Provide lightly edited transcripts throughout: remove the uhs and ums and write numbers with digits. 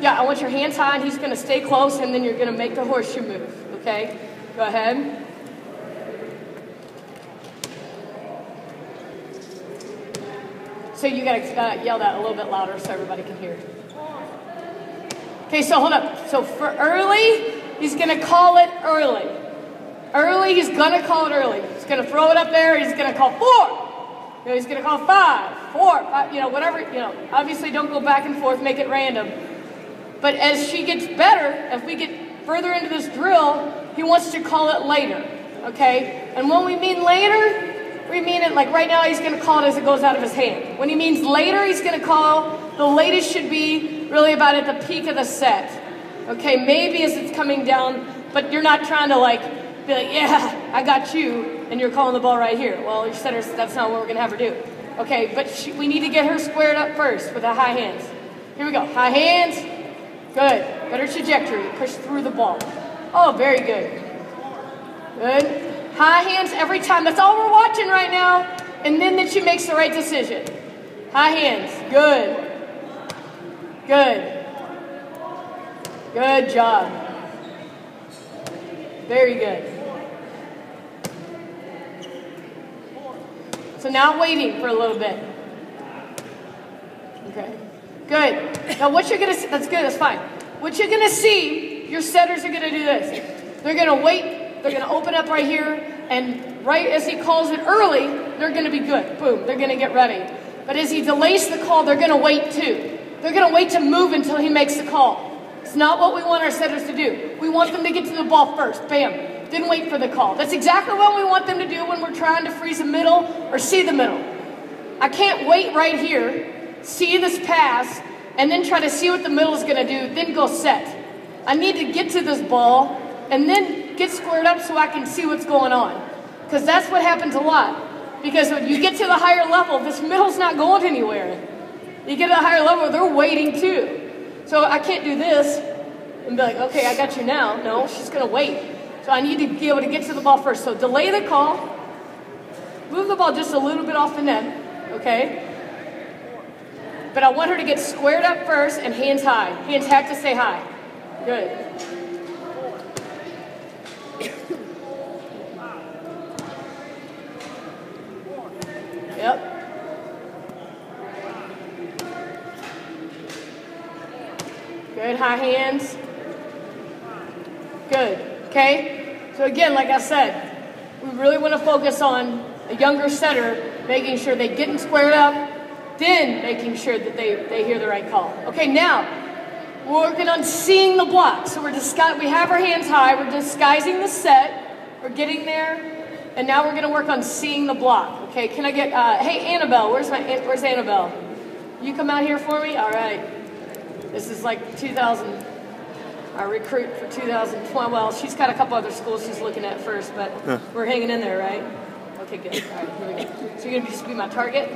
Yeah, I want your hands high, and he's going to stay close, and then you're going to make the horseshoe move, okay? Go ahead. So you got to yell that a little bit louder so everybody can hear. Okay, so hold up. So for early, he's going to call it early. Early, he's going to call it early. He's going to throw it up there. He's going to call 4. You know, he's going to call 5, 4, 5, you know, whatever. You know, obviously don't go back and forth, make it random. But as she gets better, as we get further into this drill, he wants to call it later, okay? And when we mean later, we mean it like right now he's going to call it as it goes out of his hand. When he means later, he's going to call, the latest should be really about at the peak of the set. Okay, maybe as it's coming down, but you're not trying to like, be like, yeah, I got you, and you're calling the ball right here. Well, your setter, that's not what we're going to have her do. Okay, but we need to get her squared up first with the high hands. Here we go, high hands. Good, better trajectory, push through the ball. Oh, very good. Good. High hands every time. That's all we're watching right now. And then that she makes the right decision. High hands. Good. Good. Good job. Very good. So now waiting for a little bit. Okay. Good. Now what you're going to see, that's good, that's fine. What you're going to see, your setters are going to do this. They're going to wait. They're going to open up right here, and right as he calls it early, they're going to be good. Boom, they're going to get ready. But as he delays the call, they're going to wait too. They're going to wait to move until he makes the call. It's not what we want our setters to do. We want them to get to the ball first. Bam. Then wait for the call. That's exactly what we want them to do when we're trying to freeze the middle or see the middle. I can't wait right here, see this pass, and then try to see what the middle is going to do, then go set. I need to get to this ball and then get squared up so I can see what's going on. Because that's what happens a lot. Because when you get to the higher level, this middle's not going anywhere. You get to the higher level, they're waiting too. So I can't do this and be like, okay, I got you now. No, she's going to wait. So I need to be able to get to the ball first. So delay the call. Move the ball just a little bit off the net, okay? But I want her to get squared up first and hands high. Hands have to stay high. Good. Yep. Good, high hands. Good, okay? So again, like I said, we really want to focus on a younger setter, making sure they get squared up, then making sure that they hear the right call. Okay, now, we're working on seeing the block. So we have our hands high, we're disguising the set, we're getting there, and now we're going to work on seeing the block. Okay, can I get, hey Annabelle, where's Annabelle? You come out here for me? All right. This is like 2000, our recruit for 2012. Well, she's got a couple other schools she's looking at first, but we're hanging in there, right? Okay, good. All right, here we go. So you're going to just be my target?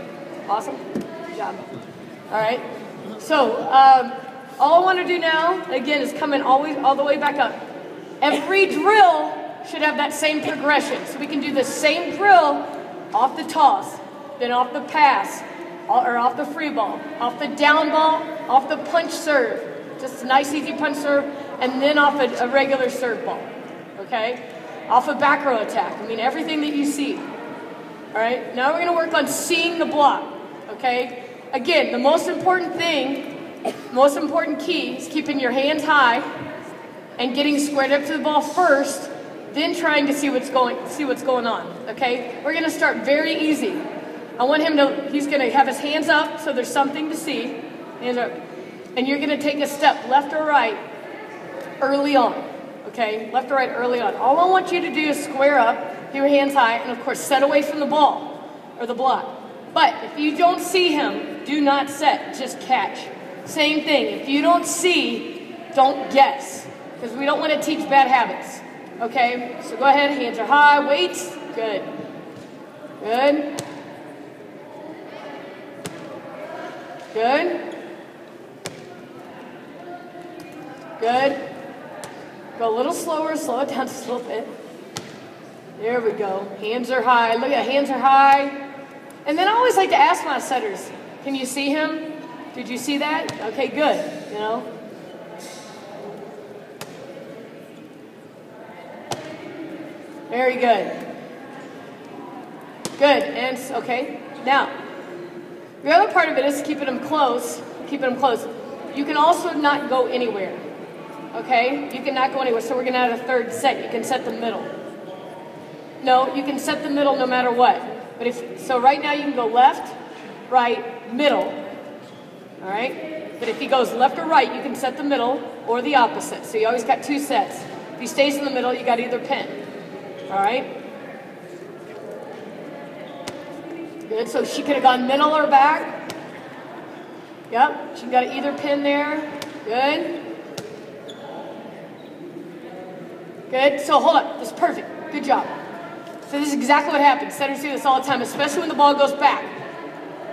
Awesome. Good job. All right. So all I want to do now, again, is come in all the way back up. Every drill should have that same progression. So we can do the same drill off the toss, then off the pass, or off the free ball, off the down ball, off the punch serve, just a nice easy punch serve, and then off a regular serve ball, okay? Off a back row attack, I mean everything that you see. All right, now we're gonna work on seeing the block, okay? Again, the most important key is keeping your hands high and getting squared up to the ball first, then trying to see what's going on, okay? We're gonna start very easy. I want him to, he's going to have his hands up so there's something to see. Hands up. And you're going to take a step left or right early on. Okay? Left or right early on. All I want you to do is square up, your hands high, and of course set away from the ball or the block. But if you don't see him, do not set. Just catch. Same thing. If you don't see, don't guess. Because we don't want to teach bad habits. Okay? So go ahead. Hands are high. Wait. Good. Good. Good. Good. Go a little slower, slow it down just a little bit. There we go. Hands are high. Look at hands are high. And then I always like to ask my setters, can you see him? Did you see that? Okay, good. You know, Very good. Good, and okay. Now, the other part of it is keeping them close. Keeping them close. You can also not go anywhere. Okay? You cannot go anywhere. So we're going to add a third set. You can set the middle. No, you can set the middle no matter what. But so right now you can go left, right, middle. All right? But if he goes left or right, you can set the middle or the opposite. So you always got two sets. If he stays in the middle, you got either pin. All right? Good. So she could have gone middle or back. Yep. She got either pin there. Good. Good. So hold up. This is perfect. Good job. So this is exactly what happens. Setters do this all the time, especially when the ball goes back.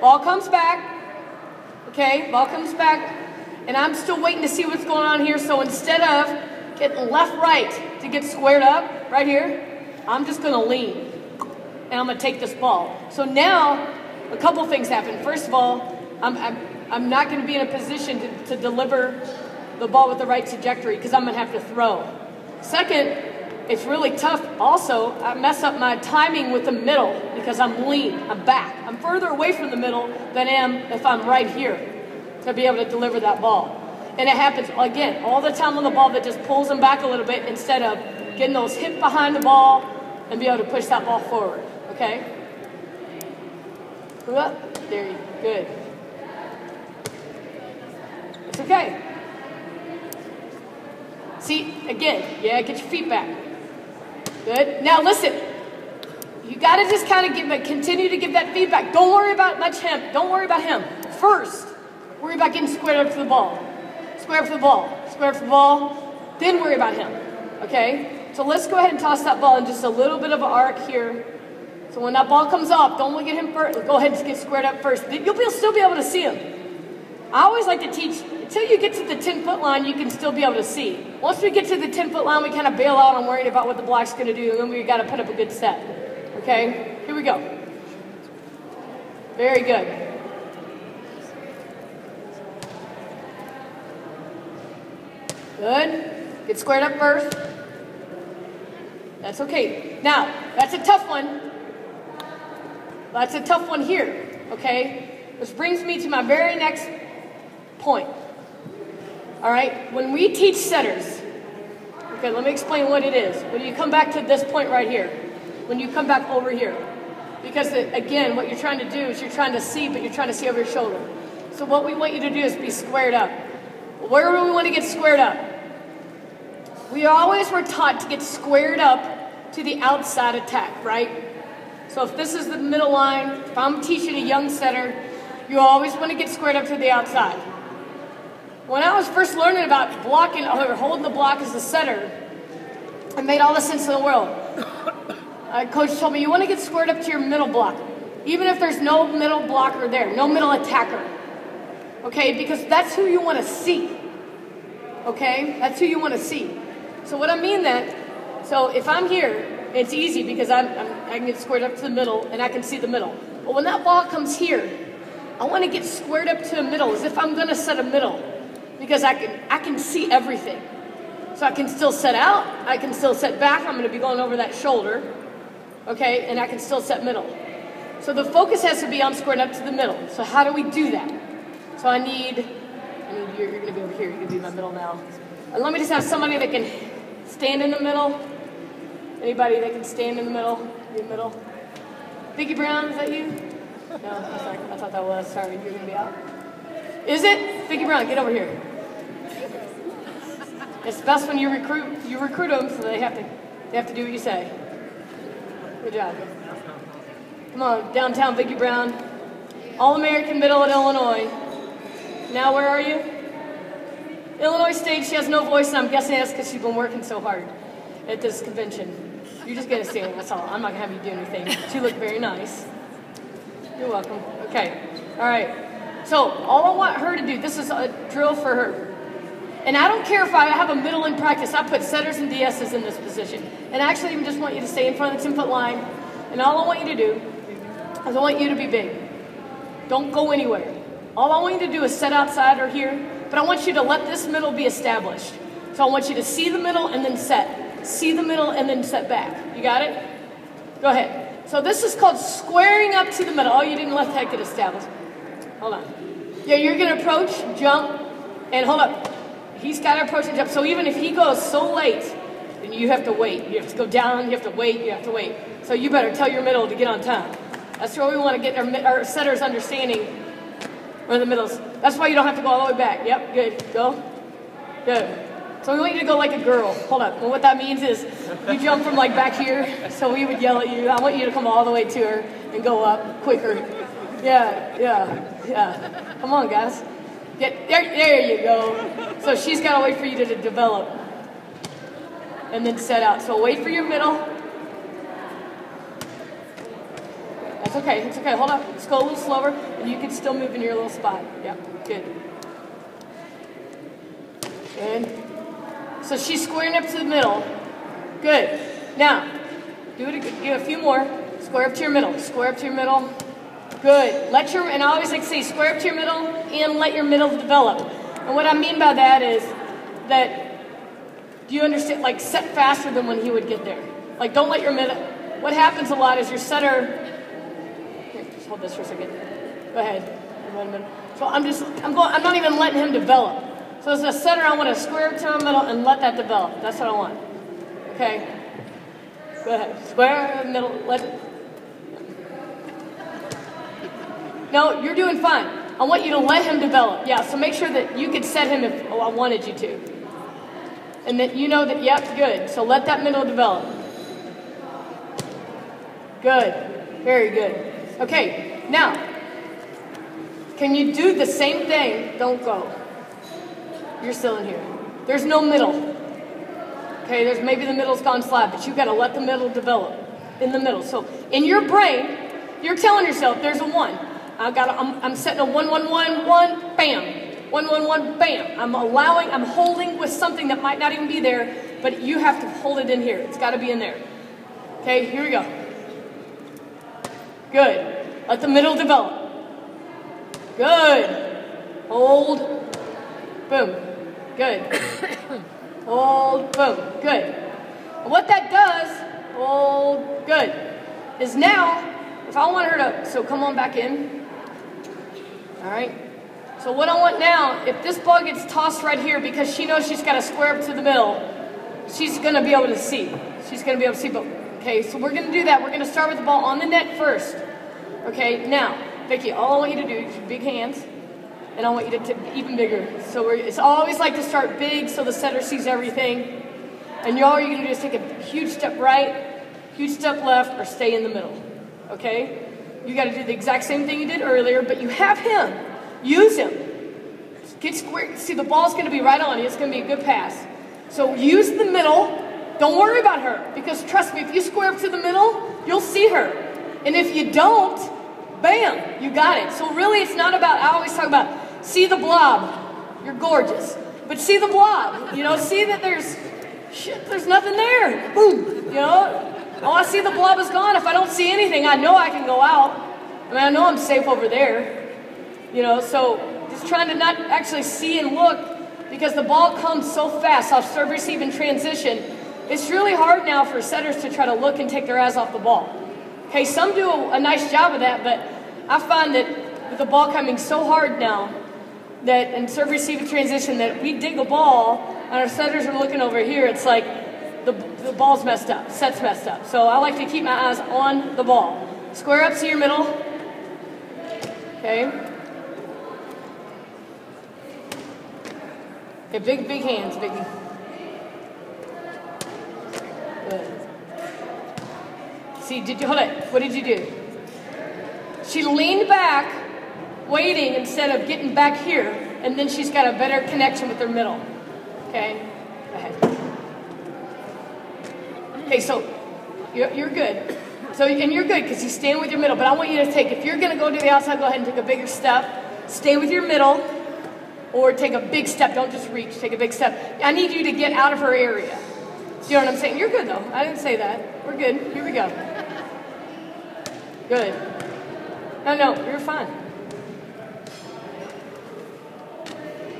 Ball comes back. Okay, ball comes back. And I'm still waiting to see what's going on here. So instead of getting left, right to get squared up right here, I'm just going to lean. And I'm going to take this ball. So now, a couple things happen. First of all, I'm not going to be in a position to deliver the ball with the right trajectory because I'm going to have to throw. Second, it's really tough also. I mess up my timing with the middle because I'm lean, I'm back. I'm further away from the middle than I am if I'm right here to be able to deliver that ball. And it happens, again, all the time on the ball that just pulls them back a little bit instead of getting those hip behind the ball and be able to push that ball forward, okay? There you go, good. It's okay. See, again, yeah, get your feet back. Good. Now listen, you got to just kind of continue to give that feedback. Don't worry about him. Don't worry about him. First, worry about getting squared up to the ball. Square up to the ball. Square up to the ball. Then worry about him. Okay? So let's go ahead and toss that ball in just a little bit of an arc here. So when that ball comes up, don't look at him first. Go ahead and get squared up first. You'll still be able to see him. I always like to teach, until you get to the 10-foot line, you can still be able to see. Once we get to the 10-foot line, we kind of bail out on worrying about what the block's going to do, and then we got to put up a good set. Okay? Here we go. Very good. Good. Get squared up first. That's okay. Now, that's a tough one. That's a tough one here. Okay? Which brings me to my very next point. All right, when we teach setters, okay, let me explain what it is. When you come back to this point right here, when you come back over here, because again, what you're trying to do is you're trying to see, but you're trying to see over your shoulder. So what we want you to do is be squared up. Where do we want to get squared up? We always were taught to get squared up to the outside attack, right? So if this is the middle line, if I'm teaching a young setter, you always want to get squared up to the outside. When I was first learning about blocking or holding the block as a setter, it made all the sense in the world. Coach told me, you want to get squared up to your middle block, even if there's no middle blocker there, no middle attacker. Okay, because that's who you want to see. Okay, that's who you want to see. So what I mean that, so if I'm here, it's easy because I can get squared up to the middle and I can see the middle. But when that ball comes here, I want to get squared up to the middle as if I'm going to set a middle. Because I can see everything. So I can still set out, I can still set back, I'm going to be going over that shoulder, okay, and I can still set middle. So the focus has to be on squaring up to the middle. So how do we do that? So I need you're going to be over here, you're going to be in my middle now. And let me just have somebody that can stand in the middle. Anybody that can stand in the middle, in the middle. Vicky Brown, is that you? No, sorry, I thought that was, sorry, you're going to be out. Is it? Vicky Brown, get over here. It's best when you recruit them, so they have to do what you say. Good job. Come on, downtown Vicky Brown. All-American Middle at Illinois. Now where are you? Illinois State, she has no voice, and I'm guessing that's because she's been working so hard at this convention. You're just going to stand, that's all. I'm not going to have you do anything. She looked very nice. You're welcome. Okay, all right. So all I want her to do, this is a drill for her. And I don't care if I have a middle in practice. I put setters and DSs in this position. And I actually even just want you to stay in front of the 10-foot line. And all I want you to do is I want you to be big. Don't go anywhere. All I want you to do is set outside or here. But I want you to let this middle be established. So I want you to see the middle and then set. see the middle, and then set back. You got it? Go ahead. So this is called squaring up to the middle. Oh, you didn't let that get established. Hold on. Yeah, you're going to approach, jump, and hold up. He's got to approach and jump. So even if he goes so late, then you have to wait. You have to go down, you have to wait, you have to wait. So you better tell your middle to get on time. That's where we want to get our setters understanding where the middle's. That's why you don't have to go all the way back. Yep, good. Go. Good. So we want you to go like a girl. Hold up. Well, what that means is you jump from like back here, so we would yell at you. I want you to come all the way to her and go up quicker. Yeah. Come on, guys. Get there you go. So she's got to wait for you to develop and then set out. So wait for your middle. That's okay. It's okay. Hold up. Let's go a little slower, and you can still move in your little spot. Yep. Good. Good. So she's squaring up to the middle. Good. Now, do a few more. Square up to your middle. Square up to your middle. Good. And I always like to say, square up to your middle and let your middle develop. And what I mean by that is that, do you understand, like set faster than when he would get there. Like don't let your middle, what happens a lot is your setter, here, just hold this for a second. Go ahead. So I'm not even letting him develop. So as a setter, I want to square up to the middle and let that develop. That's what I want. Okay? Go ahead. Square in the middle, let it. No, you're doing fine. I want you to let him develop. Yeah, so make sure that you could set him if I wanted you to. And that you know that, yep, good. So let that middle develop. Good. Very good. Okay, now, can you do the same thing? Don't go. You're still in here. There's no middle. Okay, maybe the middle's gone flat, but you've got to let the middle develop in the middle. So in your brain, you're telling yourself there's a 1. I'm setting a 1, 1, 1, 1, bam. 1, 1, 1, bam. I'm holding with something that might not even be there, but you have to hold it in here. It's got to be in there. Okay, here we go. Good. Let the middle develop. Good. Hold. Boom. Good. Hold. Boom. Good. And what that does, hold. Good. Is now, if I want her to, so come on back in. All right. So what I want now, if this ball gets tossed right here because she knows she's got to square up to the middle, she's going to be able to see. She's going to be able to see. But, okay, so we're going to do that. We're going to start with the ball on the net first. Okay, now, Vicki, all I want you to do is big hands, and I want you to tip even bigger. So it's always like to start big so the setter sees everything. And all you're going to do is take a huge step right, huge step left, or stay in the middle. Okay? You got to do the exact same thing you did earlier, but you have him. Use him. Get square. See, the ball's going to be right on you. It's going to be a good pass. So use the middle. Don't worry about her, because trust me, if you square up to the middle, you'll see her. And if you don't, bam, you got it. So really, it's not about, I always talk about, see the blob. You're gorgeous. But see the blob. You know, see that there's nothing there. Boom. You know? Oh, I see the blob is gone. If I don't see anything, I know I can go out. I mean, I know I'm safe over there. You know, so just trying to not actually see and look, because the ball comes so fast off serve, receive, and transition. It's really hard now for setters to try to look and take their eyes off the ball. Okay, some do a nice job of that, but I find that with the ball coming so hard now, that in serve, receive, and transition, that we dig a ball, and our setters are looking over here, it's like the ball's messed up, set's messed up. So I like to keep my eyes on the ball. Square up to your middle. Okay. Okay, big hands, Biggie. Good. See, hold it. What did you do? She leaned back, waiting instead of getting back here, and then she's got a better connection with her middle. Okay? Go ahead. Okay, so you're good. So, and you're good because you stand with your middle, but I want you to take, if you're going to go to the outside, go ahead and take a bigger step. Stay with your middle, or take a big step. Don't just reach, take a big step. I need you to get out of her area. Do you know what I'm saying? You're good, though. I didn't say that. We're good. Here we go. Good. No, you're fine.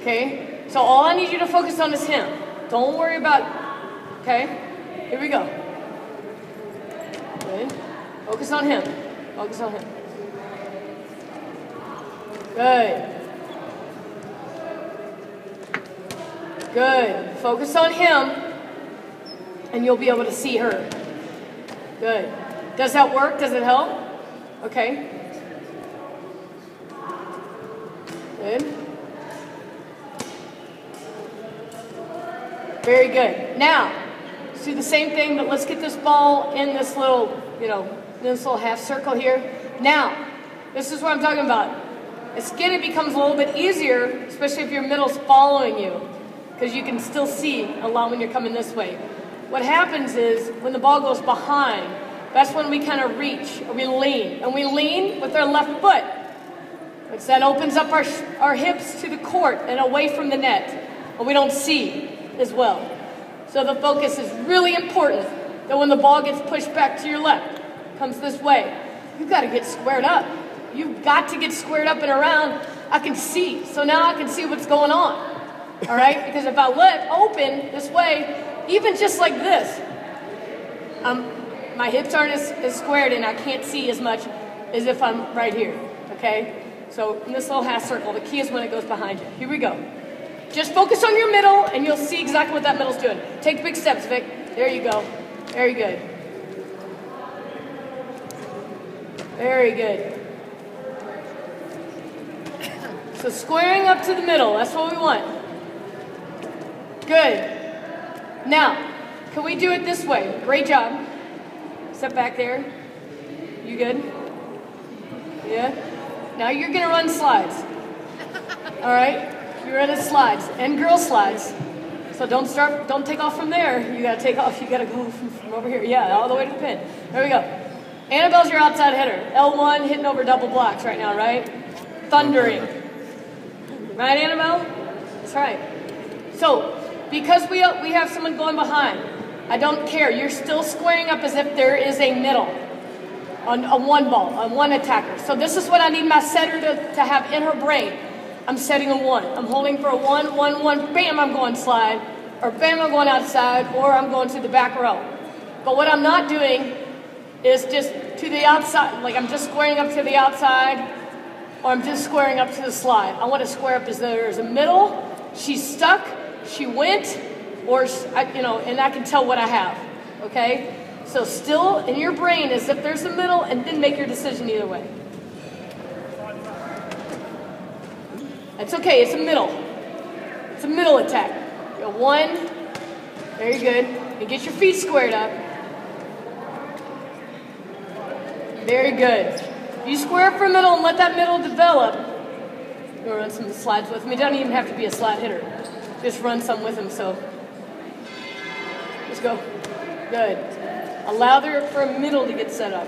Okay? So all I need you to focus on is him. Don't worry about, okay? Here we go. Good. Focus on him. Focus on him. Good. Good. Focus on him, and you'll be able to see her. Good. Does that work? Does it help? Okay. Good. Very good. Now, let's do the same thing, but let's get this ball in this little, this little half circle here. Now, this is what I'm talking about. It becomes a little bit easier, especially if your middle's following you, because you can still see a lot when you're coming this way. What happens is, when the ball goes behind, that's when we kind of reach, or we lean. And we lean with our left foot, which then opens up our hips to the court and away from the net. And we don't see as well. So the focus is really important that when the ball gets pushed back to your left, comes this way, you've got to get squared up. You've got to get squared up and around. I can see. So now I can see what's going on. All right? Because if I let open this way, even just like this, my hips aren't as squared and I can't see as much as if I'm right here. Okay? So in this little half circle, the key is when it goes behind you. Here we go. Just focus on your middle and you'll see exactly what that middle's doing. Take big steps, Vic. There you go. Very good. Very good. So squaring up to the middle, that's what we want. Good. Now, can we do it this way? Great job. Step back there. You good? Yeah? Now you're going to run slides. All right? You're running slides and girl slides. So don't take off from there. You got to take off. You got to go from over here. Yeah, all the way to the pin. There we go. Annabelle's your outside hitter. L1 hitting over double blocks right now, right? Thundering. Right, Annabelle? That's right. So, because we have someone going behind, I don't care. You're still squaring up as if there is a middle on a one ball, on one attacker. So this is what I need my setter to have in her brain. I'm setting a 1. I'm holding for a 1, 1, 1. Bam, I'm going slide. Or bam, I'm going outside. Or I'm going to the back row. But what I'm not doing is just to the outside. Like I'm just squaring up to the outside. Or I'm just squaring up to the slide. I want to square up as though there's a middle. She's stuck. She went. Or, and I can tell what I have. Okay? So still in your brain as if there's a middle and then make your decision either way. That's okay, it's a middle. It's a middle attack. Go 1, very good. And get your feet squared up. Very good. You square up for middle and let that middle develop. You're gonna run some slides with me. Don't even have to be a slide hitter. Just run some with him, so. Let's go. Good. Allow there for a middle to get set up.